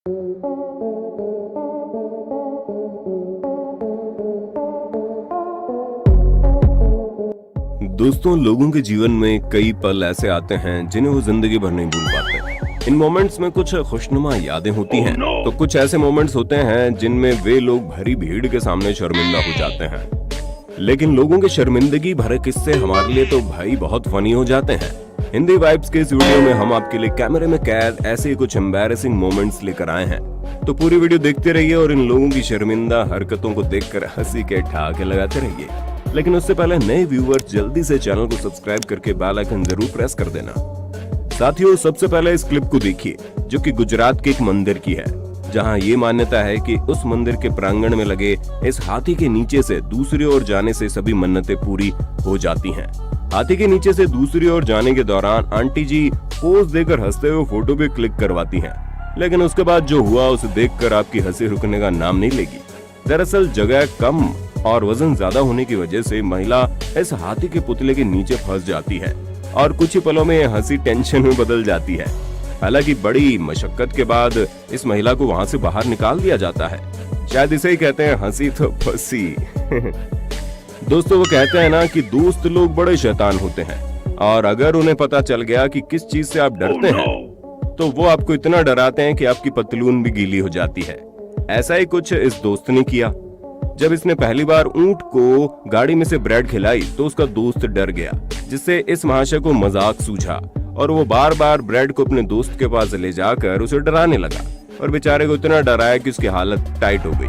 दोस्तों, लोगों के जीवन में कई पल ऐसे आते हैं जिन्हें वो जिंदगी भर नहीं भूल पाते। इन मोमेंट्स में कुछ खुशनुमा यादें होती हैं, तो कुछ ऐसे मोमेंट्स होते हैं जिनमें वे लोग भरी भीड़ के सामने शर्मिंदा हो जाते हैं। लेकिन लोगों के शर्मिंदगी भरे किस्से हमारे लिए तो भाई बहुत फनी हो जाते हैं। हिंदी वाइब्स के इस वीडियो में हम आपके लिए कैमरे में कैद ऐसे कुछ एम्बैरेसिंग मोमेंट्स लेकर आए हैं, तो पूरी वीडियो देखते रहिए और इन लोगों की शर्मिंदा हरकतों को देखकर हंसी के ठहाके लगाते रहिए। लेकिन उससे पहले नए व्यूअर्स जल्दी से चैनल को सब्सक्राइब करके बेल आइकन जरूर प्रेस कर देना। साथियों, सबसे पहले इस क्लिप को देखिए जो कि गुजरात के एक मंदिर की है, जहां ये मान्यता है कि उस मंदिर के प्रांगण में लगे इस हाथी के नीचे से दूसरी ओर जाने से सभी मन्नतें पूरी हो जाती हैं। हाथी के नीचे से दूसरी ओर जाने के दौरान आंटी जी पोज देकर हंसते हुए फोटो भी क्लिक करवाती हैं, लेकिन उसके बाद जो हुआ उसे देखकर आपकी हंसी रुकने का नाम नहीं लेगी। दरअसल जगह कम और वजन ज्यादा होने की वजह से महिला इस हाथी के पुतले के नीचे फंस जाती है और कुछ ही पलों में हंसी टेंशन में बदल जाती है। हालांकि बड़ी मशक्कत के बाद इस महिला को वहां से बाहर निकाल दिया जाता है। शायद इसे ही कहते हैं हंसी तो फंसी। दोस्तों, वो कहते हैं ना कि दोस्त लोग बड़े शैतान होते हैं, और अगर उन्हें पता चल गया कि किस चीज से आप डरते हैं तो वो आपको इतना डराते हैं कि आपकी पतलून भी गीली हो जाती है। ऐसा ही कुछ इस दोस्त ने किया। जब इसने पहली बार ऊंट को गाड़ी में से ब्रेड खिलाई तो उसका दोस्त डर गया, जिससे इस महाशय को मजाक सूझा और वो बार बार ब्रेड को अपने दोस्त के पास ले जाकर उसे डराने लगा और बेचारे को इतना डराया कि उसकी हालत टाइट हो गई।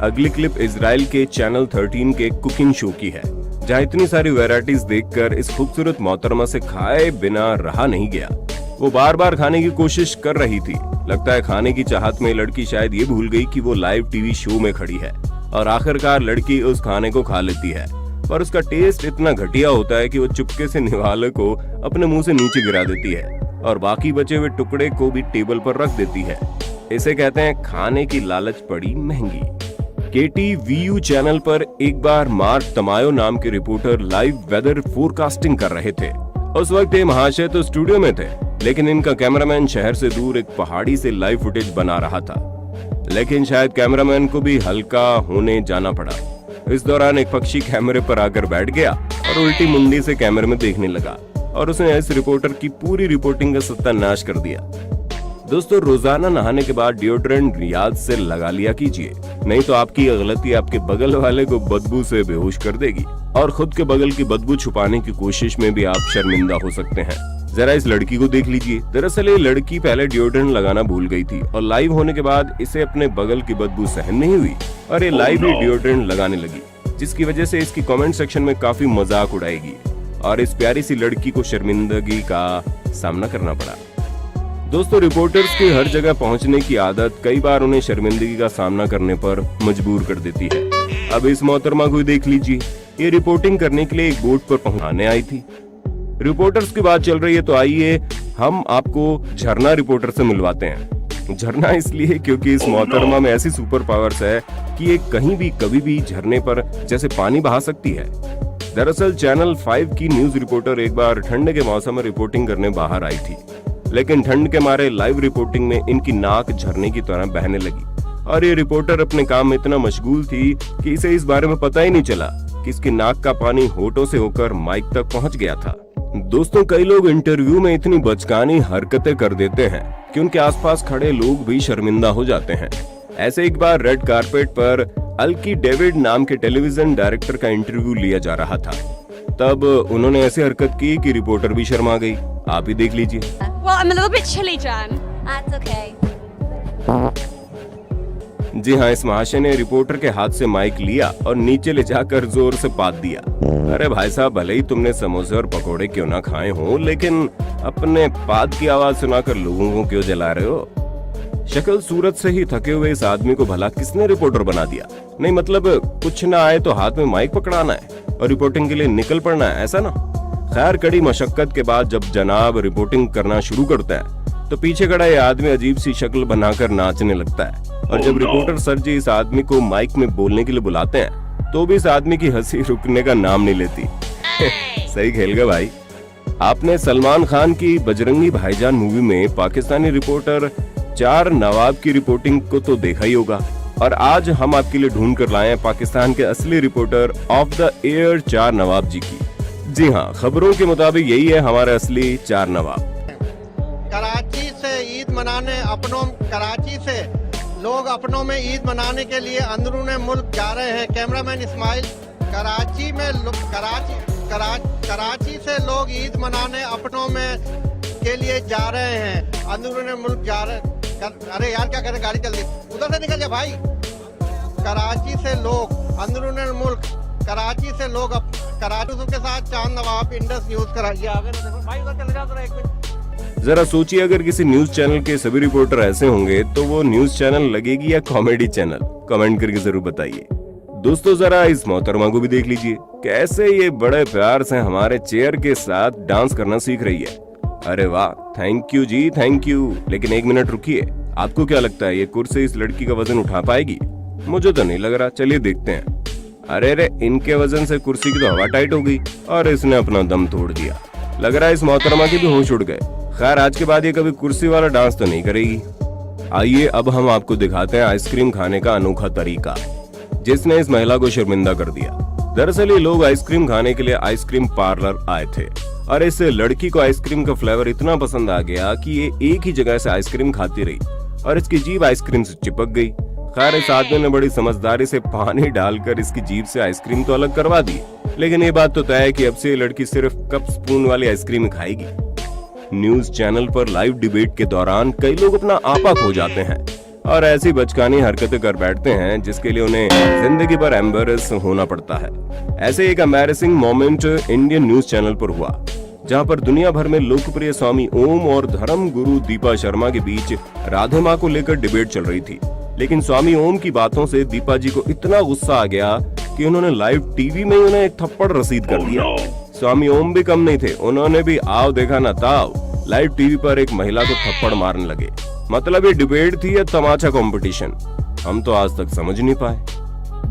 अगली क्लिप इजराइल के चैनल 13 के कुकिंग शो की है, जहां इतनी सारी वैरायटीज देखकर इस खूबसूरत मोहतरमा से खाए बिना रहा नहीं गया। वो बार बार खाने की कोशिश कर रही थी। लगता है खाने की चाहत में लड़की शायद ये भूल गई कि वो लाइव टीवी शो में खड़ी है, और आखिरकार लड़की उस खाने को खा लेती है, पर उसका टेस्ट इतना घटिया होता है कि वो चुपके से निवाले को अपने मुंह से नीचे गिरा देती है और बाकी बचे हुए टुकड़े को भी टेबल पर रख देती है। इसे कहते हैं खाने की लालच पड़ी महंगी। KTVU चैनल पर एक बार मार्क तमायो नाम के रिपोर्टर लाइव वेदर फोरकास्टिंग कर रहे थे। उस वक्त ये महाशय तो स्टूडियो में थे, लेकिन इनका कैमरामैन शहर से दूर एक पहाड़ी से लाइव फुटेज बना रहा था। लेकिन शायद कैमरामैन को भी हल्का होने जाना पड़ा। इस दौरान एक पक्षी कैमरे पर आकर बैठ गया और उल्टी मुंडी से कैमरे में देखने लगा, और उसने इस रिपोर्टर की पूरी रिपोर्टिंग का सत्यानाश कर दिया। दोस्तों, रोजाना नहाने के बाद डिओड्रेंट याद से लगा लिया कीजिए, नहीं तो आपकी गलती आपके बगल वाले को बदबू से बेहोश कर देगी, और खुद के बगल की बदबू छुपाने की कोशिश में भी आप शर्मिंदा हो सकते हैं। जरा इस लड़की को देख लीजिए। दरअसल ये लड़की पहले डिओड्रेंट लगाना भूल गई थी, और लाइव होने के बाद इसे अपने बगल की बदबू सहन नहीं हुई और ये लाइव ही डिओड्रेंट लगाने लगी, जिसकी वजह से इसकी कमेंट सेक्शन में काफी मजाक उड़ाएगी और इस प्यारी सी लड़की को शर्मिंदगी का सामना करना पड़ा। दोस्तों, रिपोर्टर्स की हर जगह पहुंचने की आदत कई बार उन्हें शर्मिंदगी का सामना करने पर मजबूर कर देती है। अब इस मोहतरमा को देख लीजिए। ये रिपोर्टिंग करने के लिए एक बोट पर पहुंचाने आई थी। रिपोर्टर्स की बात चल रही है, तो आइए हम आपको झरना रिपोर्टर से मिलवाते हैं। झरना इसलिए क्योंकि इस मोहतरमा में ऐसी सुपर पावर्स है कि ये कहीं भी कभी भी झरने पर जैसे पानी बहा सकती है। दरअसल चैनल 5 की न्यूज रिपोर्टर एक बार ठंड के मौसम में रिपोर्टिंग करने बाहर आई थी, लेकिन ठंड के मारे लाइव रिपोर्टिंग में इनकी नाक झरने की तरह बहने लगी, और ये रिपोर्टर अपने काम में इतना मशगूल थी कि इसे इस बारे में पता ही नहीं चला कि इसकी नाक का पानी होठों से होकर माइक तक पहुंच गया था। दोस्तों, कई लोग इंटरव्यू में इतनी बचकानी हरकतें कर देते हैं कि उनके आसपास खड़े लोग भी शर्मिंदा हो जाते हैं। ऐसे एक बार रेड कारपेट पर अल्की डेविड नाम के टेलीविजन डायरेक्टर का इंटरव्यू लिया जा रहा था। तब उन्होंने ऐसी हरकत की कि रिपोर्टर भी शर्मा गई। आप ही देख लीजिए। Well, I'm a little bit chilly, Jan. That's okay. जी हाँ, इस महाशय ने रिपोर्टर के हाथ से माइक लिया और नीचे ले जाकर जोर से पात दिया। अरे भाई साहब, भले ही तुमने समोसे और पकोड़े क्यों ना खाए हो, लेकिन अपने पात की आवाज सुनाकर लोगों को क्यों जला रहे हो? शक्ल सूरत से ही थके हुए इस आदमी को भला किसने रिपोर्टर बना दिया? नहीं मतलब कुछ ना आए तो हाथ में माइक पकड़ाना है और रिपोर्टिंग के लिए निकल पड़ना है, ऐसा ना? खैर, कड़ी मशक्कत के बाद जब जनाब रिपोर्टिंग करना शुरू करता है तो पीछे खड़ा ये आदमी अजीब सी शक्ल बनाकर नाचने लगता है। और जब रिपोर्टर सर जी इस आदमी को माइक में बोलने के लिए बुलाते हैं तो भी इस आदमी की हंसी रुकने का नाम नहीं लेती। सही खेल गए भाई। आपने सलमान खान की बजरंगी भाईजान मूवी में पाकिस्तानी रिपोर्टर 4 नवाब की रिपोर्टिंग को तो देखा ही होगा, और आज हम आपके लिए ढूंढ कर लाए हैं पाकिस्तान के असली रिपोर्टर ऑफ द एयर 4 नवाब जी की। जी हाँ, खबरों के मुताबिक यही है हमारे असली 4 नवाब। कराची से ईद मनाने कराची से लोग अपनों में ईद मनाने के लिए अंदरून मुल्क जा रहे हैं। कैमरामैन इस्माइल, कराची से लोग ईद मनाने अपनों में के लिए जा रहे हैं, अंदरून मुल्क जा रहे। अरे यार क्या करें, गाड़ी चल रही, उधर से निकल जा भाई। कराची से लोग अंदरून मुल्क, कराची से लोग कराची के साथ चांद नवाब, इंडस न्यूज कराची आ गए भाई, उधर चले जाओ जरा 1 मिनट। जरा सोचिए, अगर किसी न्यूज चैनल के सभी रिपोर्टर ऐसे होंगे तो वो न्यूज चैनल लगेगी या कॉमेडी चैनल? कमेंट करके जरूर बताइए। दोस्तों, जरा इस मोहतरमा को भी देख लीजिए, कैसे ये बड़े प्यार से हमारे चेयर के साथ डांस करना सीख रही है। अरे वाह, thank you ji, thank you. लेकिन 1 मिनट रुकिए, आपको क्या लगता है ये कुर्सी इस लड़की का वजन उठा पाएगी? मुझे तो नहीं लग रहा, चलिए देखते हैं। अरे इनके वजन से कुर्सी की तो हवा टाइट हो गई और इसने अपना दम तोड़ दिया। लग रहा है इस मोहतरमा के भी होश उड़ गए। खैर, आज के बाद ये कभी कुर्सी वाला डांस तो नहीं करेगी। आइए अब हम आपको दिखाते हैं आइसक्रीम खाने का अनोखा तरीका, जिसने इस महिला को शर्मिंदा कर दिया। दरअसल ये लोग आइसक्रीम खाने के लिए आइसक्रीम पार्लर आए थे और इस लड़की को आइसक्रीम का फ्लेवर इतना पसंद आ गया कि ये एक ही जगह से आइसक्रीम खाती रही और इसकी जीभ आइसक्रीम से चिपक गई। खैर, इस आदमी ने बड़ी समझदारी से पानी डालकर इसकी जीभ से आइसक्रीम तो अलग करवा दी, लेकिन ये बात तो तय है कि अब से ये लड़की सिर्फ कप स्पून वाली आइसक्रीम खाएगी। न्यूज चैनल पर लाइव डिबेट के दौरान कई लोग अपना आपा खो जाते हैं और ऐसी बचकानी हरकतें कर बैठते हैं जिसके लिए उन्हें जिंदगी भर एम्बैरेस होना पड़ता है। ऐसे एक embarrassing moment Indian news channel पर हुआ, जहां पर दुनिया भर में लोकप्रिय स्वामी ओम और धर्म गुरु दीपा शर्मा के बीच राधे माँ को लेकर डिबेट चल रही थी। लेकिन स्वामी ओम की बातों से दीपा जी को इतना गुस्सा आ गया कि उन्होंने लाइव टीवी में उन्हें एक थप्पड़ रसीद कर दिया। स्वामी ओम भी कम नहीं थे, उन्होंने भी आओ देखा ना ताव लाइव टीवी पर एक महिला को थप्पड़ मारने लगे। मतलब ये डिबेट थी या तमाचा कंपटीशन, हम तो आज तक समझ नहीं पाए।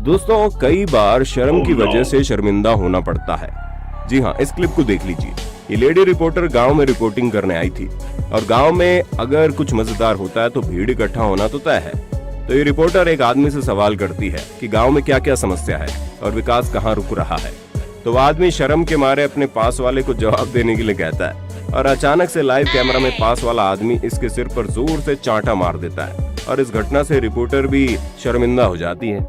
दोस्तों, कई बार शर्म की वजह से शर्मिंदा होना पड़ता है। जी हाँ, इस क्लिप को देख लीजिए। ये लेडी रिपोर्टर गांव में रिपोर्टिंग करने आई थी और गांव में अगर कुछ मजेदार होता है तो भीड़ इकट्ठा होना तो तय है। तो ये रिपोर्टर एक आदमी से सवाल करती है कि गांव में क्या क्या समस्या है और विकास कहाँ रुक रहा है। तो वो आदमी शर्म के मारे अपने पास वाले को जवाब देने के लिए कहता है और अचानक से लाइव कैमरा में पास वाला आदमी इसके सिर पर जोर से चांटा मार देता है और इस घटना से रिपोर्टर भी शर्मिंदा हो जाती है।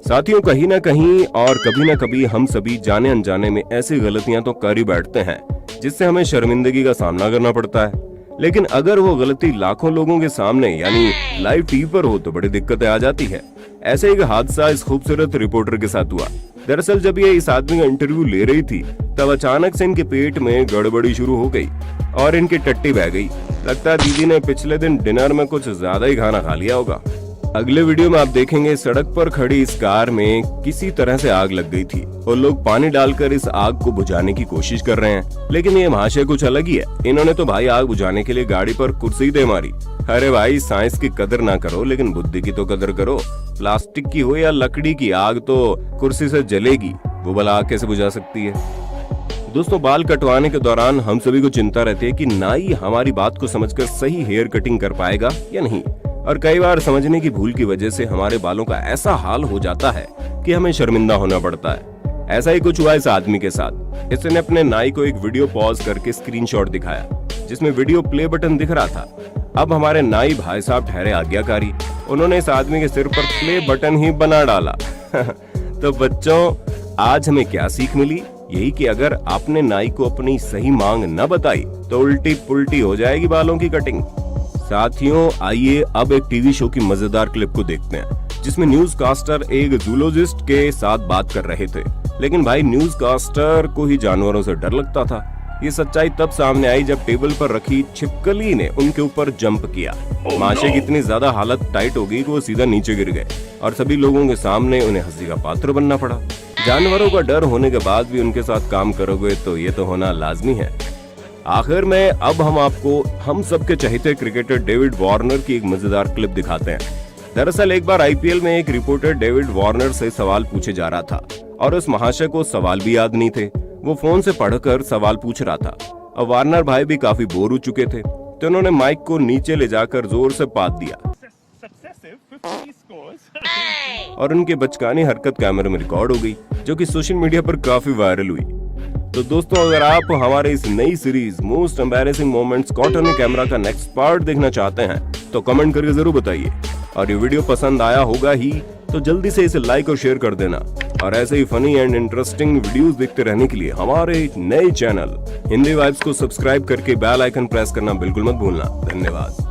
साथियों, कहीं ना कहीं और कभी ना कभी हम सभी जाने अनजाने में ऐसी गलतियां तो कर ही बैठते हैं जिससे हमें शर्मिंदगी का सामना करना पड़ता है। लेकिन अगर वो गलती लाखों लोगों के सामने यानी लाइव टीवी पर हो तो बड़ी दिक्कतें आ जाती है। ऐसे एक हादसा इस खूबसूरत रिपोर्टर के साथ हुआ। दरअसल जब ये इस आदमी का इंटरव्यू ले रही थी तब अचानक से इनके पेट में गड़बड़ी शुरू हो गई और इनकी टट्टी बह गई। लगता है दीदी ने पिछले दिन डिनर में कुछ ज्यादा ही खाना खा लिया होगा। अगले वीडियो में आप देखेंगे सड़क पर खड़ी इस कार में किसी तरह से आग लग गई थी और लोग पानी डालकर इस आग को बुझाने की कोशिश कर रहे हैं। लेकिन ये महाशय कुछ अलग ही है। इन्होंने तो भाई आग बुझाने के लिए गाड़ी पर कुर्सी दे मारी। अरे भाई, साइंस की कदर ना करो लेकिन बुद्धि की तो कदर करो। प्लास्टिक की हो या लकड़ी की, आग तो कुर्सी से जलेगी, वो भला आग कैसे बुझा सकती है। दोस्तों, बाल कटवाने के दौरान हम सभी को चिंता रहती है कि नाई हमारी बात को समझकर सही हेयर कटिंग कर पाएगा या नहीं, और कई बार समझने की भूल की वजह से हमारे बालों का ऐसा हाल हो जाता है कि हमें शर्मिंदा होना पड़ता है। ऐसा ही कुछ हुआ इस आदमी के साथ। इसने अपने नाई को एक वीडियो पॉज करके स्क्रीनशॉट दिखाया जिसमें वीडियो प्ले बटन दिख रहा था। अब हमारे नाई भाई साहब ठहरे आज्ञाकारी, उन्होंने इस आदमी के सिर पर प्ले बटन ही बना डाला। तो बच्चों, आज हमें क्या सीख मिली? यही कि अगर आपने नाई को अपनी सही मांग न बताई तो उल्टी पुल्टी हो जाएगी बालों की कटिंग। साथियों, आइए अब एक टीवी शो की मजेदार क्लिप को देखते हैं जिसमें न्यूज कास्टर एक जूलॉजिस्ट के साथ बात कर रहे थे। लेकिन भाई न्यूज कास्टर को ही जानवरों से डर लगता था। ये सच्चाई तब सामने आई जब टेबल पर रखी छिपकली ने उनके ऊपर जंप किया। माशे की इतनी ज्यादा हालत टाइट हो गई कि वो सीधा नीचे गिर गए और सभी लोगों के सामने उन्हें हंसी का पात्र बनना पड़ा। जानवरों का डर होने के बाद भी उनके साथ काम करोगे तो ये तो होना लाजमी है। आखिर में अब हम आपको हम सबके चहेते क्रिकेटर डेविड वार्नर की एक मजेदार क्लिप दिखाते हैं। दरअसल एक बार आईपीएल में एक रिपोर्टर डेविड वार्नर से सवाल पूछे जा रहा था और उस महाशय को सवाल भी याद नहीं थे। वो फोन से पढ़कर सवाल पूछ रहा था। अब वार्नर भाई भी काफी बोर हो चुके थे तो उन्होंने माइक को नीचे ले जाकर जोर से पात दिया और उनकी बचकानी हरकत कैमरे में रिकॉर्ड हो गई, जो कि सोशल मीडिया पर काफी वायरल हुई। तो दोस्तों, अगर आप हमारे इस नई series most embarrassing moments caught on camera का नेक्स्ट पार्ट देखना चाहते हैं तो कमेंट करके जरूर बताइए। और ये वीडियो पसंद आया होगा ही तो जल्दी से इसे लाइक और शेयर कर देना। और ऐसे ही फनी एंड इंटरेस्टिंग वीडियोस देखते रहने के लिए हमारे नए चैनल हिंदी वाइब्स को सब्सक्राइब करके बेल आइकन प्रेस करना बिल्कुल मत भूलना। धन्यवाद।